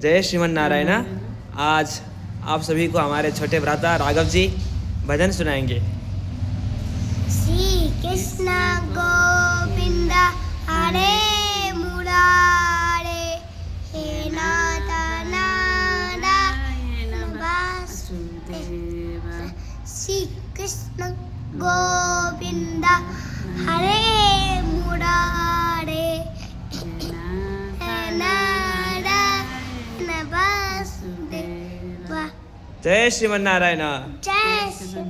जय श्रीमन नारायण। आज आप सभी को हमारे छोटे भ्राता राघव जी भजन सुनाएंगे। श्री कृष्ण गोविंद हरे मुरारे, हे नाथ नारायण वासुदेव। श्री कृष्ण गोविंद हरे मुरारे, हे नारायण वासुदेव। जय श्रीमन नारायण। जय श्री